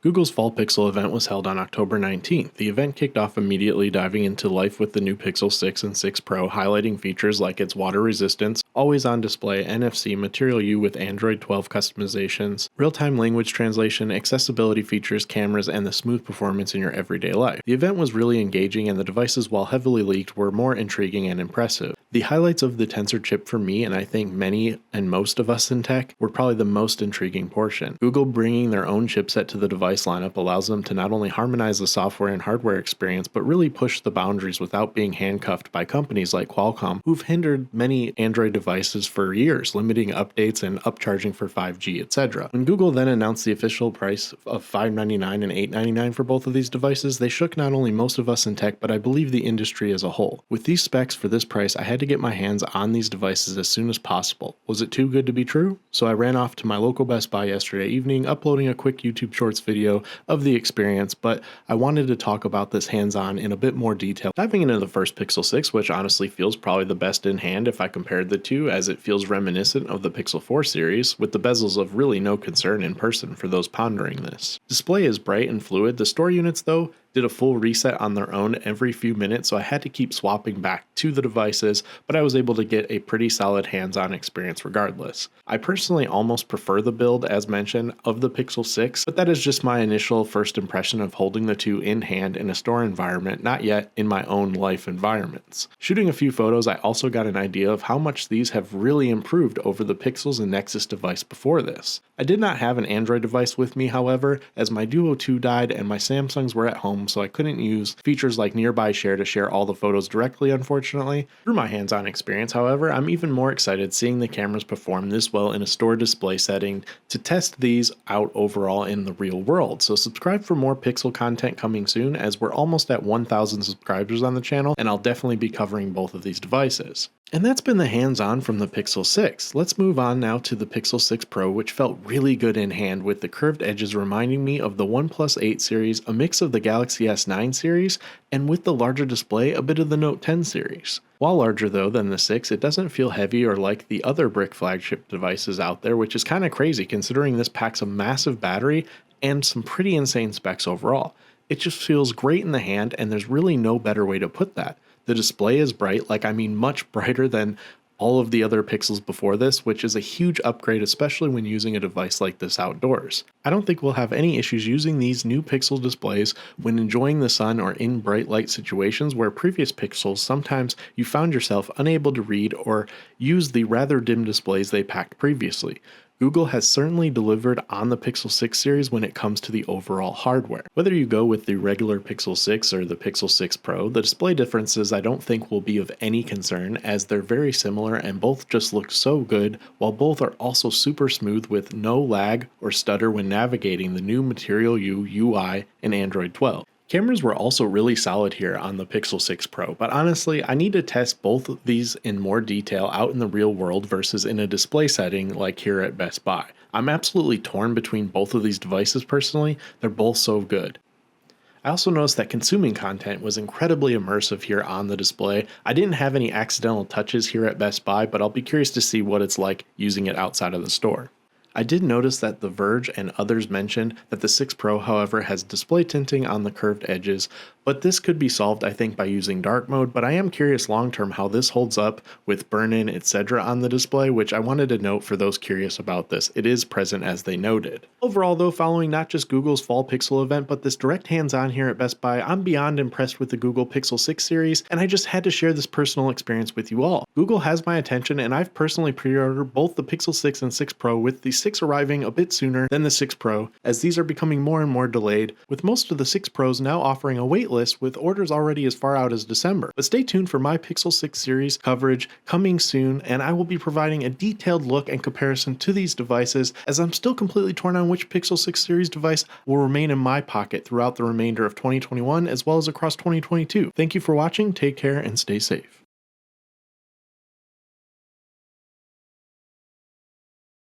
Google's Fall Pixel event was held on October 19th. The event kicked off immediately diving into life with the new Pixel 6 and 6 Pro, highlighting features like its water resistance, always-on display, NFC, Material U with Android 12 customizations, real-time language translation, accessibility features, cameras, and the smooth performance in your everyday life. The event was really engaging, and the devices, while heavily leaked, were more intriguing and impressive. The highlights of the Tensor chip for me, and I think many and most of us in tech, were probably the most intriguing portion. Google bringing their own chipset to the device lineup allows them to not only harmonize the software and hardware experience, but really push the boundaries without being handcuffed by companies like Qualcomm, who've hindered many Android devices for years, limiting updates and upcharging for 5G, etc. When Google then announced the official price of $599 and $899 for both of these devices, they shook not only most of us in tech, but I believe the industry as a whole. With these specs for this price, I had to get my hands on these devices as soon as possible. Was it too good to be true? So I ran off to my local Best Buy yesterday evening, uploading a quick YouTube Shorts video of the experience, but I wanted to talk about this hands-on in a bit more detail. Diving into the first Pixel 6, which honestly feels probably the best in hand if I compared the two, as it feels reminiscent of the Pixel 4 series, with the bezels of really no concern in person for those pondering this. Display is bright and fluid. The store units, though, did a full reset on their own every few minutes, so I had to keep swapping back to the devices, but I was able to get a pretty solid hands-on experience regardless. I personally almost prefer the build, as mentioned, of the Pixel 6, but that is just my initial first impression of holding the two in hand in a store environment, not yet in my own life environments. Shooting a few photos, I also got an idea of how much these have really improved over the Pixels and Nexus device before this. I did not have an Android device with me, however, as my Duo 2 died and my Samsungs were at home, so I couldn't use features like Nearby Share to share all the photos directly, unfortunately. Through my hands-on experience, however, I'm even more excited seeing the cameras perform this well in a store display setting to test these out overall in the real world. So subscribe for more Pixel content coming soon, as we're almost at 1,000 subscribers on the channel, and I'll definitely be covering both of these devices. And that's been the hands-on from the Pixel 6. Let's move on now to the Pixel 6 Pro, which felt really good in hand, with the curved edges reminding me of the OnePlus 8 series, a mix of the Galaxy S9 series, and with the larger display, a bit of the Note 10 series. While larger though than the 6, it doesn't feel heavy or like the other brick flagship devices out there, which is kind of crazy considering this packs a massive battery and some pretty insane specs overall. It just feels great in the hand, and there's really no better way to put that. The display is bright, much brighter than all of the other Pixels before this, which is a huge upgrade, especially when using a device like this outdoors. I don't think we'll have any issues using these new Pixel displays when enjoying the sun or in bright light situations, where previous Pixels sometimes you found yourself unable to read or use the rather dim displays they packed previously. Google has certainly delivered on the Pixel 6 series when it comes to the overall hardware. Whether you go with the regular Pixel 6 or the Pixel 6 Pro, the display differences I don't think will be of any concern, as they're very similar and both just look so good, while both are also super smooth with no lag or stutter when navigating the new Material U UI in Android 12. Cameras were also really solid here on the Pixel 6 Pro, but honestly, I need to test both of these in more detail out in the real world versus in a display setting like here at Best Buy. I'm absolutely torn between both of these devices personally. They're both so good. I also noticed that consuming content was incredibly immersive here on the display. I didn't have any accidental touches here at Best Buy, but I'll be curious to see what it's like using it outside of the store. I did notice that The Verge and others mentioned that the 6 Pro, however, has display tinting on the curved edges, but this could be solved, I think, by using dark mode, but I am curious long term how this holds up with burn-in, etc. on the display, which I wanted to note for those curious about this. It is present as they noted. Overall though, following not just Google's Fall Pixel event, but this direct hands-on here at Best Buy, I'm beyond impressed with the Google Pixel 6 series, and I just had to share this personal experience with you all. Google has my attention, and I've personally pre-ordered both the Pixel 6 and 6 Pro, with the 6 arriving a bit sooner than the 6 Pro, as these are becoming more and more delayed, with most of the 6 Pros now offering a waitlist with orders already as far out as December. But stay tuned for my Pixel 6 series coverage coming soon, and I will be providing a detailed look and comparison to these devices, as I'm still completely torn on which Pixel 6 series device will remain in my pocket throughout the remainder of 2021 as well as across 2022. Thank you for watching, take care, and stay safe.